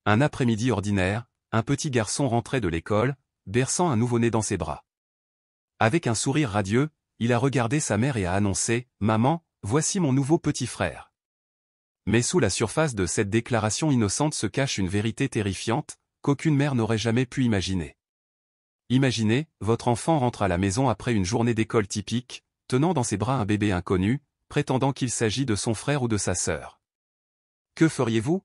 Un après-midi ordinaire, un petit garçon rentrait de l'école, berçant un nouveau-né dans ses bras. Avec un sourire radieux, il a regardé sa mère et a annoncé « Maman, voici mon nouveau petit frère ». Mais sous la surface de cette déclaration innocente se cache une vérité terrifiante, qu'aucune mère n'aurait jamais pu imaginer. Imaginez, votre enfant rentre à la maison après une journée d'école typique, tenant dans ses bras un bébé inconnu, prétendant qu'il s'agit de son frère ou de sa sœur. Que feriez-vous?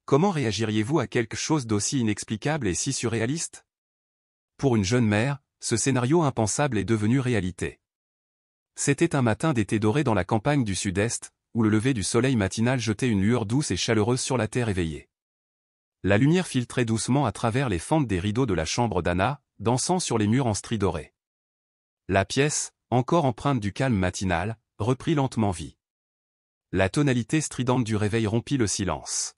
Comment réagiriez-vous à quelque chose d'aussi inexplicable et si surréaliste? Pour une jeune mère, ce scénario impensable est devenu réalité. C'était un matin d'été doré dans la campagne du sud-est, où le lever du soleil matinal jetait une lueur douce et chaleureuse sur la terre éveillée. La lumière filtrait doucement à travers les fentes des rideaux de la chambre d'Anna, dansant sur les murs en stries dorées. La pièce, encore empreinte du calme matinal, reprit lentement vie. La tonalité stridente du réveil rompit le silence.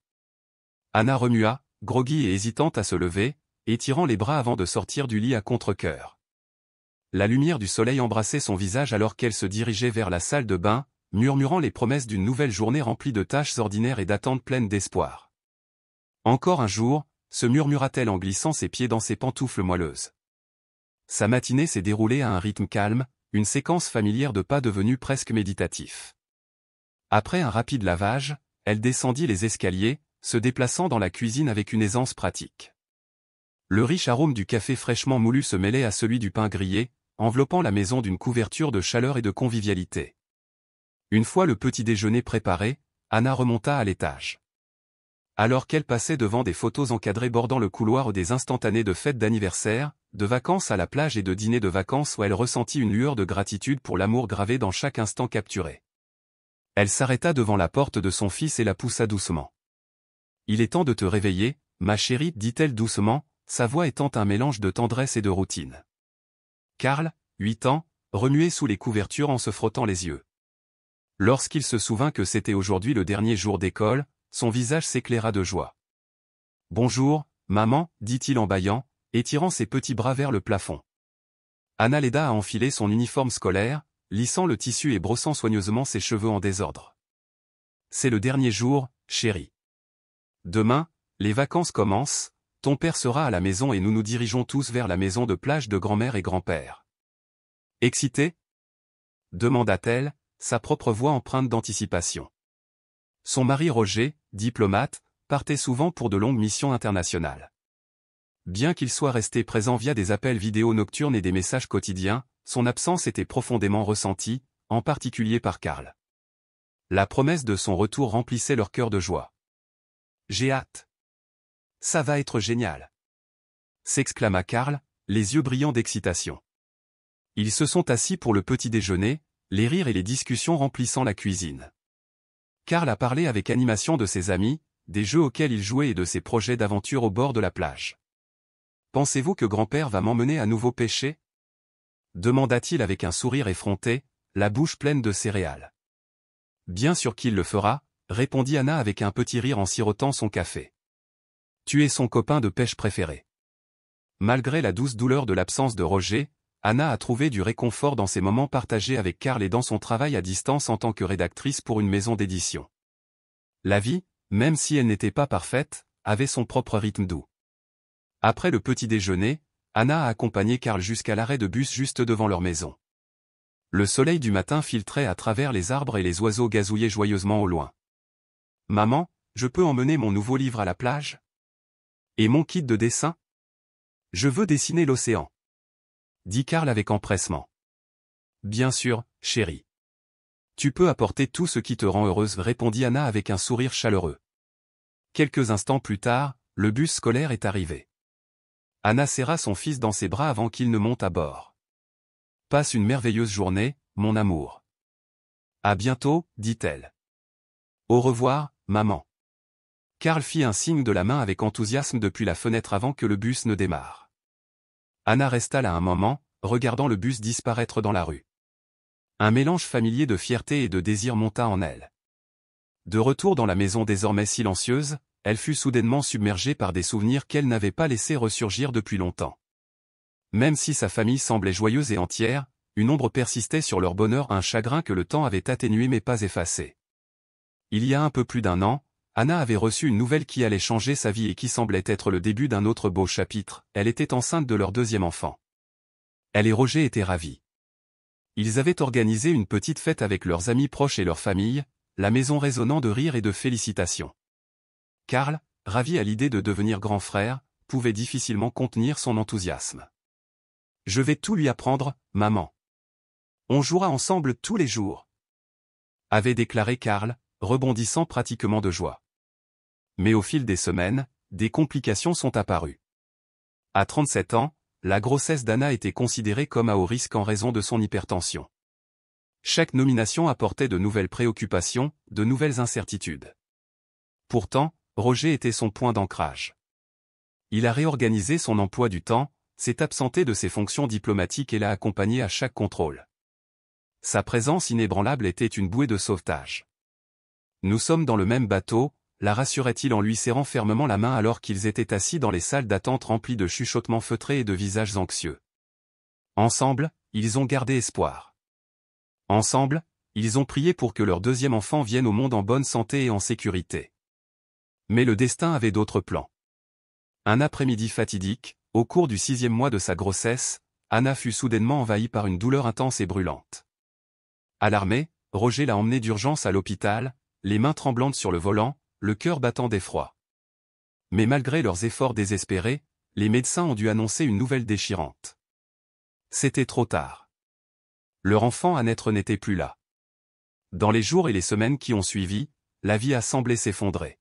Anna remua, groggy et hésitante à se lever, étirant les bras avant de sortir du lit à contre-cœur. La lumière du soleil embrassait son visage alors qu'elle se dirigeait vers la salle de bain, murmurant les promesses d'une nouvelle journée remplie de tâches ordinaires et d'attentes pleines d'espoir. Encore un jour, se murmura-t-elle en glissant ses pieds dans ses pantoufles moelleuses. Sa matinée s'est déroulée à un rythme calme, une séquence familière de pas devenus presque méditatifs. Après un rapide lavage, elle descendit les escaliers, se déplaçant dans la cuisine avec une aisance pratique. Le riche arôme du café fraîchement moulu se mêlait à celui du pain grillé, enveloppant la maison d'une couverture de chaleur et de convivialité. Une fois le petit déjeuner préparé, Anna remonta à l'étage. Alors qu'elle passait devant des photos encadrées bordant le couloir des instantanés de fêtes d'anniversaire, de vacances à la plage et de dîners de vacances où elle ressentit une lueur de gratitude pour l'amour gravé dans chaque instant capturé. Elle s'arrêta devant la porte de son fils et la poussa doucement. « Il est temps de te réveiller, ma chérie, dit-elle doucement, sa voix étant un mélange de tendresse et de routine. Karl, 8 ans, remuait sous les couvertures en se frottant les yeux. Lorsqu'il se souvint que c'était aujourd'hui le dernier jour d'école, son visage s'éclaira de joie. « Bonjour, maman, dit-il en bâillant, étirant ses petits bras vers le plafond. Anna l'aida à enfiler son uniforme scolaire, lissant le tissu et brossant soigneusement ses cheveux en désordre. « C'est le dernier jour, chérie. Demain, les vacances commencent, ton père sera à la maison et nous nous dirigeons tous vers la maison de plage de grand-mère et grand-père. » Excitée? Demanda-t-elle, sa propre voix empreinte d'anticipation. Son mari Roger, diplomate, partait souvent pour de longues missions internationales. Bien qu'il soit resté présent via des appels vidéo nocturnes et des messages quotidiens, son absence était profondément ressentie, en particulier par Karl. La promesse de son retour remplissait leur cœur de joie. « J'ai hâte. Ça va être génial !» s'exclama Karl, les yeux brillants d'excitation. Ils se sont assis pour le petit déjeuner, les rires et les discussions remplissant la cuisine. Karl a parlé avec animation de ses amis, des jeux auxquels il jouait et de ses projets d'aventure au bord de la plage. « Pensez-vous que grand-père va m'emmener à nouveau pêcher ?» demanda-t-il avec un sourire effronté, la bouche pleine de céréales. « Bien sûr qu'il le fera, » répondit Anna avec un petit rire en sirotant son café. « Tu es son copain de pêche préféré. » Malgré la douce douleur de l'absence de Roger, Anna a trouvé du réconfort dans ces moments partagés avec Karl et dans son travail à distance en tant que rédactrice pour une maison d'édition. La vie, même si elle n'était pas parfaite, avait son propre rythme doux. Après le petit déjeuner, Anna a accompagné Karl jusqu'à l'arrêt de bus juste devant leur maison. Le soleil du matin filtrait à travers les arbres et les oiseaux gazouillaient joyeusement au loin. « Maman, je peux emmener mon nouveau livre à la plage? Et mon kit de dessin? Je veux dessiner l'océan. » dit Karl avec empressement. « Bien sûr, chérie. Tu peux apporter tout ce qui te rend heureuse, répondit Anna avec un sourire chaleureux. Quelques instants plus tard, le bus scolaire est arrivé. Anna serra son fils dans ses bras avant qu'il ne monte à bord. « Passe une merveilleuse journée, mon amour. »« À bientôt, dit-elle. »« Au revoir, maman. » Karl fit un signe de la main avec enthousiasme depuis la fenêtre avant que le bus ne démarre. Anna resta là un moment, regardant le bus disparaître dans la rue. Un mélange familier de fierté et de désir monta en elle. De retour dans la maison désormais silencieuse, elle fut soudainement submergée par des souvenirs qu'elle n'avait pas laissé ressurgir depuis longtemps. Même si sa famille semblait joyeuse et entière, une ombre persistait sur leur bonheur, un chagrin que le temps avait atténué mais pas effacé. Il y a un peu plus d'1 an, Anna avait reçu une nouvelle qui allait changer sa vie et qui semblait être le début d'un autre beau chapitre. Elle était enceinte de leur deuxième enfant. Elle et Roger étaient ravis. Ils avaient organisé une petite fête avec leurs amis proches et leur famille, la maison résonnant de rires et de félicitations. Karl, ravi à l'idée de devenir grand frère, pouvait difficilement contenir son enthousiasme. « Je vais tout lui apprendre, maman. On jouera ensemble tous les jours », avait déclaré Karl, rebondissant pratiquement de joie. Mais au fil des semaines, des complications sont apparues. À 37 ans, la grossesse d'Anna était considérée comme à haut risque en raison de son hypertension. Chaque nomination apportait de nouvelles préoccupations, de nouvelles incertitudes. Pourtant, Roger était son point d'ancrage. Il a réorganisé son emploi du temps, s'est absenté de ses fonctions diplomatiques et l'a accompagné à chaque contrôle. Sa présence inébranlable était une bouée de sauvetage. « Nous sommes dans le même bateau », la rassurait-il en lui serrant fermement la main alors qu'ils étaient assis dans les salles d'attente remplies de chuchotements feutrés et de visages anxieux. Ensemble, ils ont gardé espoir. Ensemble, ils ont prié pour que leur deuxième enfant vienne au monde en bonne santé et en sécurité. Mais le destin avait d'autres plans. Un après-midi fatidique, au cours du 6e mois de sa grossesse, Anna fut soudainement envahie par une douleur intense et brûlante. Alarmé, Roger l'a emmenée d'urgence à l'hôpital, les mains tremblantes sur le volant, le cœur battant d'effroi. Mais malgré leurs efforts désespérés, les médecins ont dû annoncer une nouvelle déchirante. C'était trop tard. Leur enfant à naître n'était plus là. Dans les jours et les semaines qui ont suivi, la vie a semblé s'effondrer.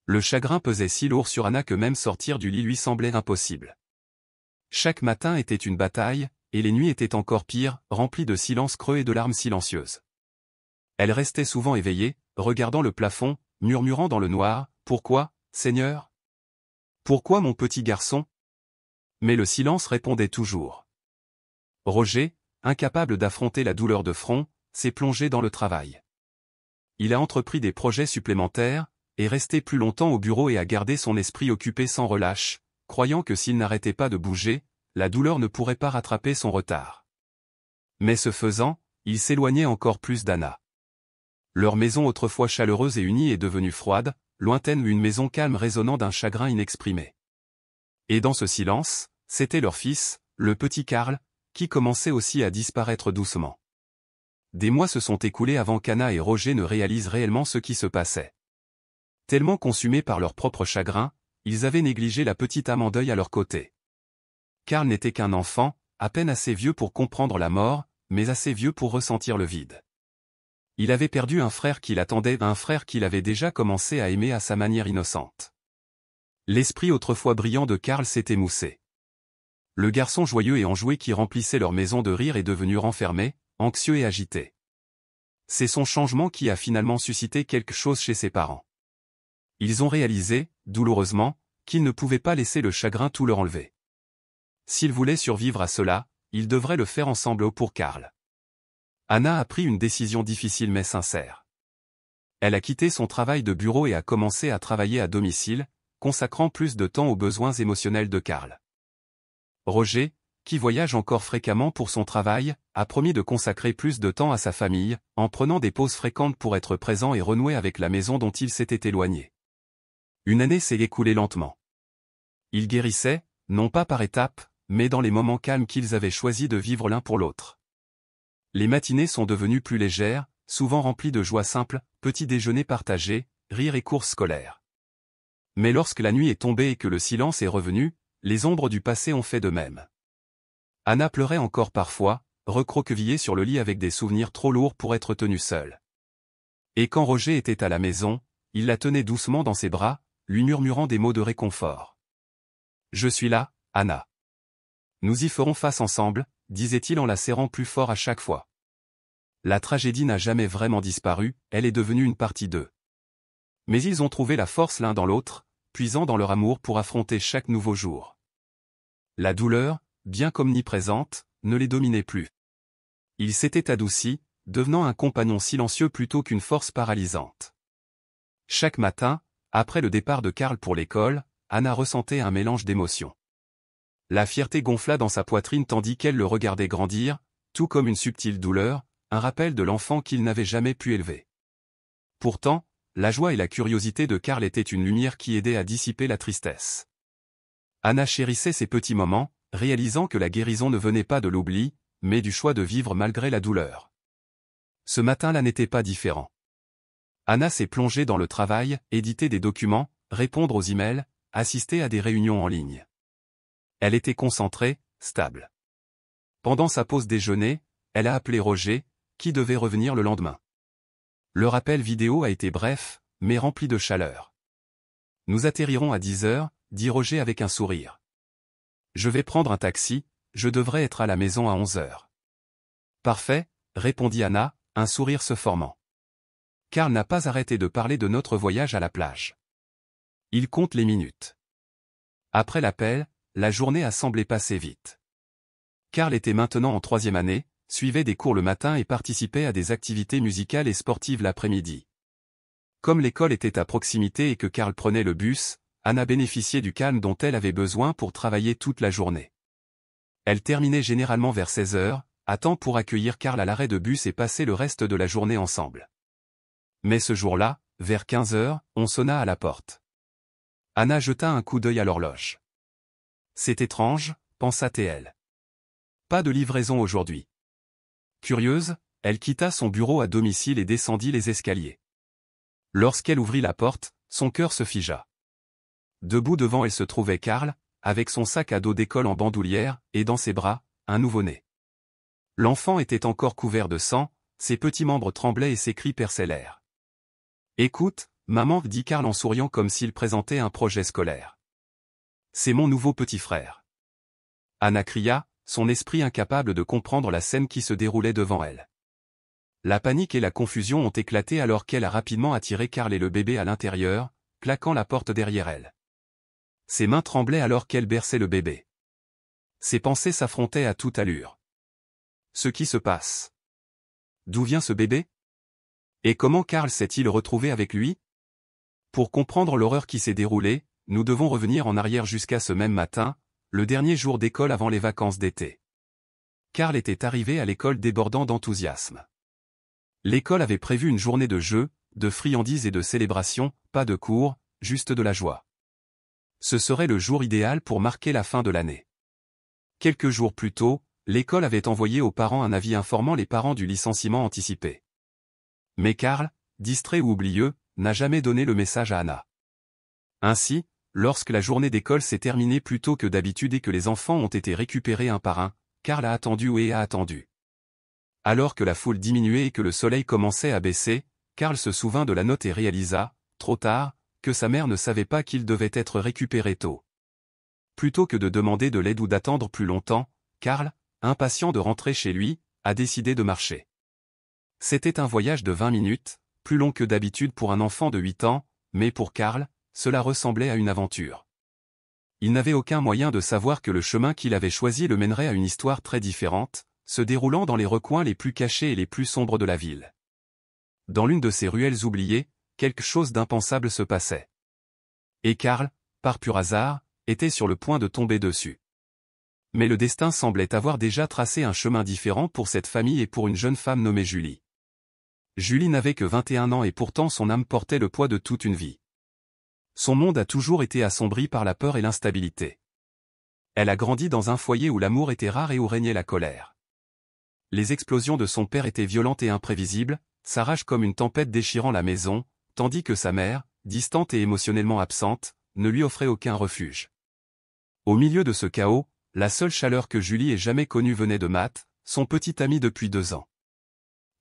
Le chagrin pesait si lourd sur Anna que même sortir du lit lui semblait impossible. Chaque matin était une bataille, et les nuits étaient encore pires, remplies de silence creux et de larmes silencieuses. Elle restait souvent éveillée, regardant le plafond, murmurant dans le noir, « Pourquoi, Seigneur? Pourquoi mon petit garçon ?» Mais le silence répondait toujours. Roger, incapable d'affronter la douleur de front, s'est plongé dans le travail. Il a entrepris des projets supplémentaires, est resté plus longtemps au bureau et a gardé son esprit occupé sans relâche, croyant que s'il n'arrêtait pas de bouger, la douleur ne pourrait pas rattraper son retard. Mais ce faisant, il s'éloignait encore plus d'Anna. Leur maison autrefois chaleureuse et unie est devenue froide, lointaine, une maison calme résonnant d'un chagrin inexprimé. Et dans ce silence, c'était leur fils, le petit Karl, qui commençait aussi à disparaître doucement. Des mois se sont écoulés avant qu'Anna et Roger ne réalisent réellement ce qui se passait. Tellement consumés par leur propre chagrin, ils avaient négligé la petite âme en deuil à leur côté. Karl n'était qu'un enfant, à peine assez vieux pour comprendre la mort, mais assez vieux pour ressentir le vide. Il avait perdu un frère qu'il attendait, un frère qu'il avait déjà commencé à aimer à sa manière innocente. L'esprit autrefois brillant de Karl s'est émoussé. Le garçon joyeux et enjoué qui remplissait leur maison de rire est devenu renfermé, anxieux et agité. C'est son changement qui a finalement suscité quelque chose chez ses parents. Ils ont réalisé, douloureusement, qu'ils ne pouvaient pas laisser le chagrin tout leur enlever. S'ils voulaient survivre à cela, ils devraient le faire ensemble pour Karl. Anna a pris une décision difficile mais sincère. Elle a quitté son travail de bureau et a commencé à travailler à domicile, consacrant plus de temps aux besoins émotionnels de Karl. Roger, qui voyage encore fréquemment pour son travail, a promis de consacrer plus de temps à sa famille, en prenant des pauses fréquentes pour être présent et renouer avec la maison dont il s'était éloigné. Une année s'est écoulée lentement. Ils guérissaient, non pas par étapes, mais dans les moments calmes qu'ils avaient choisi de vivre l'un pour l'autre. Les matinées sont devenues plus légères, souvent remplies de joie simple, petit déjeuner partagé, rire et courses scolaires. Mais lorsque la nuit est tombée et que le silence est revenu, les ombres du passé ont fait de même. Anna pleurait encore parfois, recroquevillée sur le lit avec des souvenirs trop lourds pour être tenue seule. Et quand Roger était à la maison, il la tenait doucement dans ses bras, lui murmurant des mots de réconfort. « Je suis là, Anna. Nous y ferons face ensemble », disait-il en la serrant plus fort à chaque fois. La tragédie n'a jamais vraiment disparu, elle est devenue une partie d'eux. Mais ils ont trouvé la force l'un dans l'autre, puisant dans leur amour pour affronter chaque nouveau jour. La douleur, bien qu'omniprésente, ne les dominait plus. Ils s'étaient adoucis, devenant un compagnon silencieux plutôt qu'une force paralysante. Chaque matin, après le départ de Karl pour l'école, Anna ressentait un mélange d'émotions. La fierté gonfla dans sa poitrine tandis qu'elle le regardait grandir, tout comme une subtile douleur, un rappel de l'enfant qu'il n'avait jamais pu élever. Pourtant, la joie et la curiosité de Karl étaient une lumière qui aidait à dissiper la tristesse. Anna chérissait ces petits moments, réalisant que la guérison ne venait pas de l'oubli, mais du choix de vivre malgré la douleur. Ce matin-là n'était pas différent. Anna s'est plongée dans le travail, éditer des documents, répondre aux emails, assister à des réunions en ligne. Elle était concentrée, stable. Pendant sa pause déjeuner, elle a appelé Roger, qui devait revenir le lendemain. Le rappel vidéo a été bref, mais rempli de chaleur. « Nous atterrirons à 10 heures, dit Roger avec un sourire. « Je vais prendre un taxi, je devrais être à la maison à 11 heures. »« Parfait, » répondit Anna, un sourire se formant. Karl n'a pas arrêté de parler de notre voyage à la plage. Il compte les minutes. Après l'appel, la journée a semblé passer vite. Karl était maintenant en 3e année, suivait des cours le matin et participait à des activités musicales et sportives l'après-midi. Comme l'école était à proximité et que Karl prenait le bus, Anna bénéficiait du calme dont elle avait besoin pour travailler toute la journée. Elle terminait généralement vers 16 heures, à temps pour accueillir Karl à l'arrêt de bus et passer le reste de la journée ensemble. Mais ce jour-là, vers 15 heures, on sonna à la porte. Anna jeta un coup d'œil à l'horloge. C'est étrange, pensa-t-elle. Pas de livraison aujourd'hui. Curieuse, elle quitta son bureau à domicile et descendit les escaliers. Lorsqu'elle ouvrit la porte, son cœur se figea. Debout devant elle se trouvait Karl, avec son sac à dos d'école en bandoulière, et dans ses bras, un nouveau-né. L'enfant était encore couvert de sang, ses petits membres tremblaient et ses cris perçaient l'air. « Écoute, maman, dit Karl en souriant comme s'il présentait un projet scolaire. C'est mon nouveau petit frère. » Anna cria, son esprit incapable de comprendre la scène qui se déroulait devant elle. La panique et la confusion ont éclaté alors qu'elle a rapidement attiré Karl et le bébé à l'intérieur, claquant la porte derrière elle. Ses mains tremblaient alors qu'elle berçait le bébé. Ses pensées s'affrontaient à toute allure. Ce qui se passe. D'où vient ce bébé? Et comment Karl s'est-il retrouvé avec lui? Pour comprendre l'horreur qui s'est déroulée, nous devons revenir en arrière jusqu'à ce même matin, le dernier jour d'école avant les vacances d'été. Karl était arrivé à l'école débordant d'enthousiasme. L'école avait prévu une journée de jeux, de friandises et de célébrations, pas de cours, juste de la joie. Ce serait le jour idéal pour marquer la fin de l'année. Quelques jours plus tôt, l'école avait envoyé aux parents un avis informant les parents du licenciement anticipé. Mais Karl, distrait ou oublieux, n'a jamais donné le message à Anna. Ainsi, lorsque la journée d'école s'est terminée plus tôt que d'habitude et que les enfants ont été récupérés un par un, Karl a attendu et a attendu. Alors que la foule diminuait et que le soleil commençait à baisser, Karl se souvint de la note et réalisa, trop tard, que sa mère ne savait pas qu'il devait être récupéré tôt. Plutôt que de demander de l'aide ou d'attendre plus longtemps, Karl, impatient de rentrer chez lui, a décidé de marcher. C'était un voyage de 20 minutes, plus long que d'habitude pour un enfant de 8 ans, mais pour Karl, cela ressemblait à une aventure. Il n'avait aucun moyen de savoir que le chemin qu'il avait choisi le mènerait à une histoire très différente, se déroulant dans les recoins les plus cachés et les plus sombres de la ville. Dans l'une de ces ruelles oubliées, quelque chose d'impensable se passait. Et Karl, par pur hasard, était sur le point de tomber dessus. Mais le destin semblait avoir déjà tracé un chemin différent pour cette famille et pour une jeune femme nommée Julie. Julie n'avait que 21 ans et pourtant son âme portait le poids de toute une vie. Son monde a toujours été assombri par la peur et l'instabilité. Elle a grandi dans un foyer où l'amour était rare et où régnait la colère. Les explosions de son père étaient violentes et imprévisibles, sa rage comme une tempête déchirant la maison, tandis que sa mère, distante et émotionnellement absente, ne lui offrait aucun refuge. Au milieu de ce chaos, la seule chaleur que Julie ait jamais connue venait de Matt, son petit ami depuis 2 ans.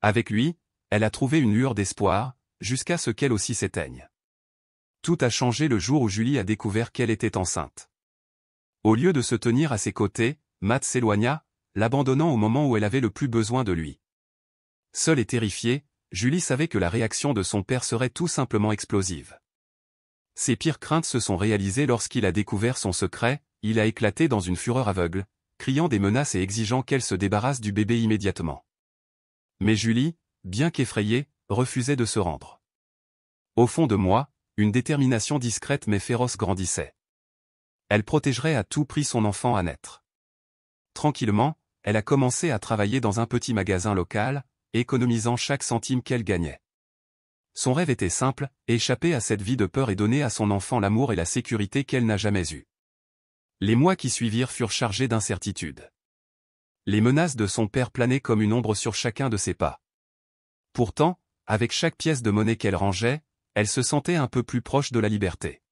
Avec lui, elle a trouvé une lueur d'espoir, jusqu'à ce qu'elle aussi s'éteigne. Tout a changé le jour où Julie a découvert qu'elle était enceinte. Au lieu de se tenir à ses côtés, Matt s'éloigna, l'abandonnant au moment où elle avait le plus besoin de lui. Seule et terrifiée, Julie savait que la réaction de son père serait tout simplement explosive. Ses pires craintes se sont réalisées lorsqu'il a découvert son secret, il a éclaté dans une fureur aveugle, criant des menaces et exigeant qu'elle se débarrasse du bébé immédiatement. Mais Julie, bien qu'effrayée, refusait de se rendre. Au fond de moi, une détermination discrète mais féroce grandissait. Elle protégerait à tout prix son enfant à naître. Tranquillement, elle a commencé à travailler dans un petit magasin local, économisant chaque centime qu'elle gagnait. Son rêve était simple, échapper à cette vie de peur et donner à son enfant l'amour et la sécurité qu'elle n'a jamais eue. Les mois qui suivirent furent chargés d'incertitudes. Les menaces de son père planaient comme une ombre sur chacun de ses pas. Pourtant, avec chaque pièce de monnaie qu'elle rangeait, elle se sentait un peu plus proche de la liberté.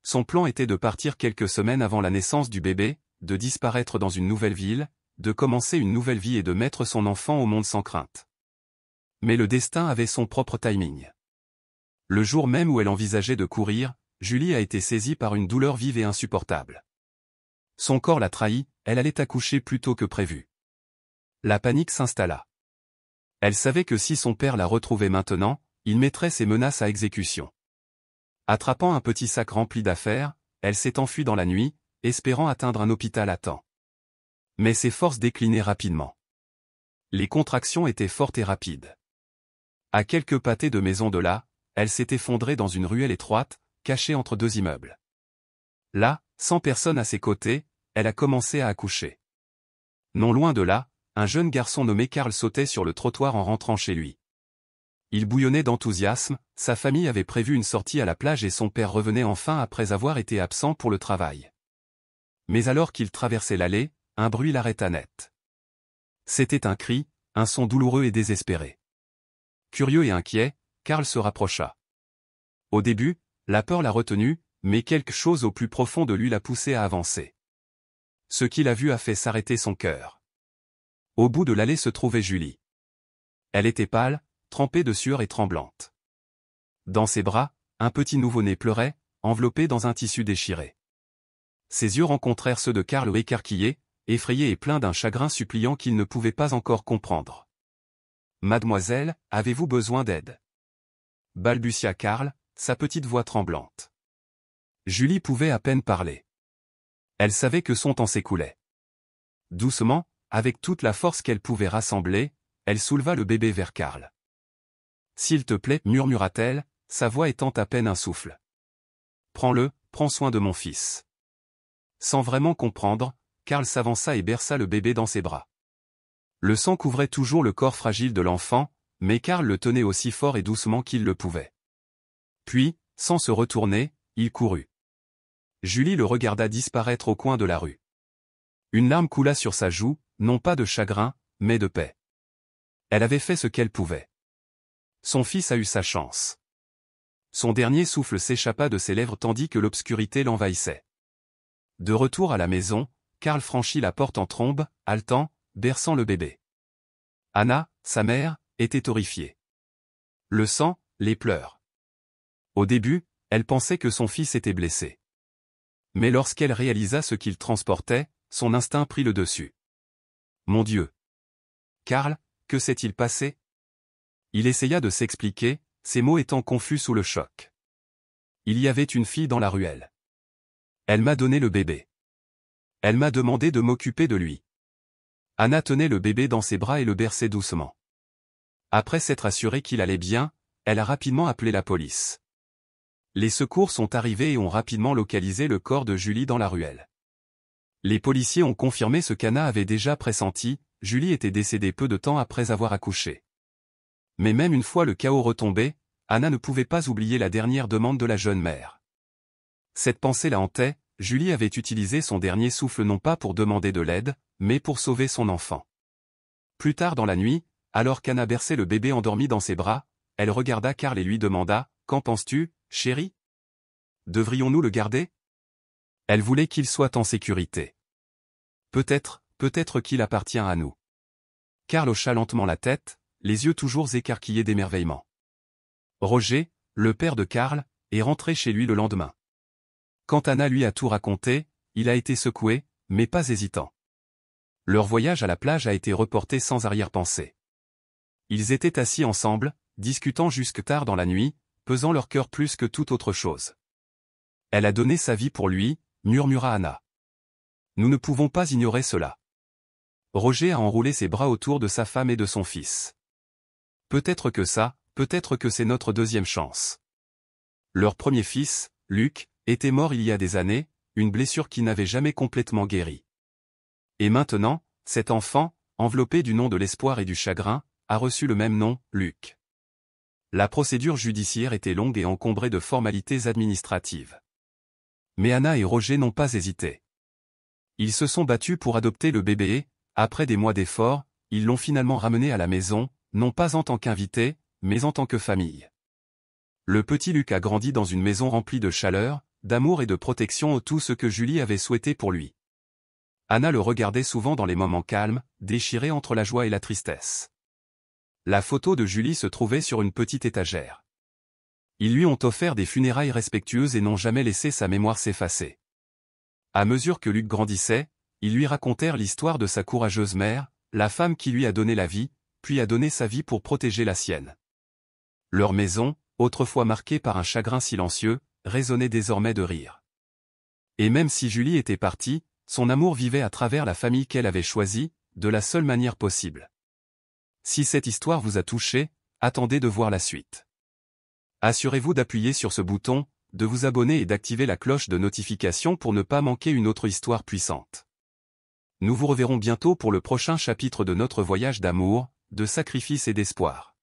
Son plan était de partir quelques semaines avant la naissance du bébé, de disparaître dans une nouvelle ville, de commencer une nouvelle vie et de mettre son enfant au monde sans crainte. Mais le destin avait son propre timing. Le jour même où elle envisageait de courir, Julie a été saisie par une douleur vive et insupportable. Son corps l'a trahi, elle allait accoucher plus tôt que prévu. La panique s'installa. Elle savait que si son père la retrouvait maintenant, il mettrait ses menaces à exécution. Attrapant un petit sac rempli d'affaires, elle s'est enfuie dans la nuit, espérant atteindre un hôpital à temps. Mais ses forces déclinaient rapidement. Les contractions étaient fortes et rapides. À quelques pâtés de maison de là, elle s'est effondrée dans une ruelle étroite, cachée entre deux immeubles. Là, sans personne à ses côtés, elle a commencé à accoucher. Non loin de là, un jeune garçon nommé Karl sautait sur le trottoir en rentrant chez lui. Il bouillonnait d'enthousiasme, sa famille avait prévu une sortie à la plage et son père revenait enfin après avoir été absent pour le travail. Mais alors qu'il traversait l'allée, un bruit l'arrêta net. C'était un cri, un son douloureux et désespéré. Curieux et inquiet, Karl se rapprocha. Au début, la peur l'a retenu, mais quelque chose au plus profond de lui l'a poussé à avancer. Ce qu'il a vu a fait s'arrêter son cœur. Au bout de l'allée se trouvait Julie. Elle était pâle, trempée de sueur et tremblante. Dans ses bras, un petit nouveau-né pleurait, enveloppé dans un tissu déchiré. Ses yeux rencontrèrent ceux de Karl écarquillés, effrayés et pleins d'un chagrin suppliant qu'il ne pouvait pas encore comprendre. « Mademoiselle, avez-vous besoin d'aide » balbutia Karl, sa petite voix tremblante. Julie pouvait à peine parler. Elle savait que son temps s'écoulait. Doucement, avec toute la force qu'elle pouvait rassembler, elle souleva le bébé vers Karl. « S'il te plaît, murmura-t-elle, sa voix étant à peine un souffle. « Prends-le, prends soin de mon fils. » Sans vraiment comprendre, Karl s'avança et berça le bébé dans ses bras. Le sang couvrait toujours le corps fragile de l'enfant, mais Karl le tenait aussi fort et doucement qu'il le pouvait. Puis, sans se retourner, il courut. Julie le regarda disparaître au coin de la rue. Une larme coula sur sa joue, non pas de chagrin, mais de paix. Elle avait fait ce qu'elle pouvait. Son fils a eu sa chance. Son dernier souffle s'échappa de ses lèvres tandis que l'obscurité l'envahissait. De retour à la maison, Karl franchit la porte en trombe, haletant, berçant le bébé. Anna, sa mère, était horrifiée. Le sang, les pleurs. Au début, elle pensait que son fils était blessé. Mais lorsqu'elle réalisa ce qu'il transportait, son instinct prit le dessus. Mon Dieu! Karl, que s'est-il passé? Il essaya de s'expliquer, ses mots étant confus sous le choc. Il y avait une fille dans la ruelle. Elle m'a donné le bébé. Elle m'a demandé de m'occuper de lui. Anna tenait le bébé dans ses bras et le berçait doucement. Après s'être assurée qu'il allait bien, elle a rapidement appelé la police. Les secours sont arrivés et ont rapidement localisé le corps de Julie dans la ruelle. Les policiers ont confirmé ce qu'Anna avait déjà pressenti, Julie était décédée peu de temps après avoir accouché. Mais même une fois le chaos retombé, Anna ne pouvait pas oublier la dernière demande de la jeune mère. Cette pensée la hantait, Julie avait utilisé son dernier souffle non pas pour demander de l'aide, mais pour sauver son enfant. Plus tard dans la nuit, alors qu'Anna berçait le bébé endormi dans ses bras, elle regarda Karl et lui demanda « Qu'en penses-tu, chérie? Devrions-nous le garder ?» Elle voulait qu'il soit en sécurité. Peut-être qu'il appartient à nous. Karl hocha lentement la tête, les yeux toujours écarquillés d'émerveillement. Roger, le père de Karl, est rentré chez lui le lendemain. Quand Anna lui a tout raconté, il a été secoué, mais pas hésitant. Leur voyage à la plage a été reporté sans arrière-pensée. Ils étaient assis ensemble, discutant jusque tard dans la nuit, pesant leur cœur plus que toute autre chose. Elle a donné sa vie pour lui, murmura Anna. Nous ne pouvons pas ignorer cela. Roger a enroulé ses bras autour de sa femme et de son fils. Peut-être que c'est notre deuxième chance. Leur premier fils, Luc, était mort il y a des années, une blessure qui n'avait jamais complètement guéri. Et maintenant, cet enfant, enveloppé du nom de l'espoir et du chagrin, a reçu le même nom, Luc. La procédure judiciaire était longue et encombrée de formalités administratives. Mais Anna et Roger n'ont pas hésité. Ils se sont battus pour adopter le bébé et, après des mois d'efforts, ils l'ont finalement ramené à la maison, non pas en tant qu'invité, mais en tant que famille. Le petit Luc a grandi dans une maison remplie de chaleur, d'amour et de protection, tout ce que Julie avait souhaité pour lui. Anna le regardait souvent dans les moments calmes, déchiré entre la joie et la tristesse. La photo de Julie se trouvait sur une petite étagère. Ils lui ont offert des funérailles respectueuses et n'ont jamais laissé sa mémoire s'effacer. À mesure que Luc grandissait, ils lui racontèrent l'histoire de sa courageuse mère, la femme qui lui a donné la vie, puis a donné sa vie pour protéger la sienne. Leur maison, autrefois marquée par un chagrin silencieux, résonnait désormais de rire. Et même si Julie était partie, son amour vivait à travers la famille qu'elle avait choisie, de la seule manière possible. Si cette histoire vous a touché, attendez de voir la suite. Assurez-vous d'appuyer sur ce bouton, de vous abonner et d'activer la cloche de notification pour ne pas manquer une autre histoire puissante. Nous vous reverrons bientôt pour le prochain chapitre de notre voyage d'amour, de sacrifice et d'espoir.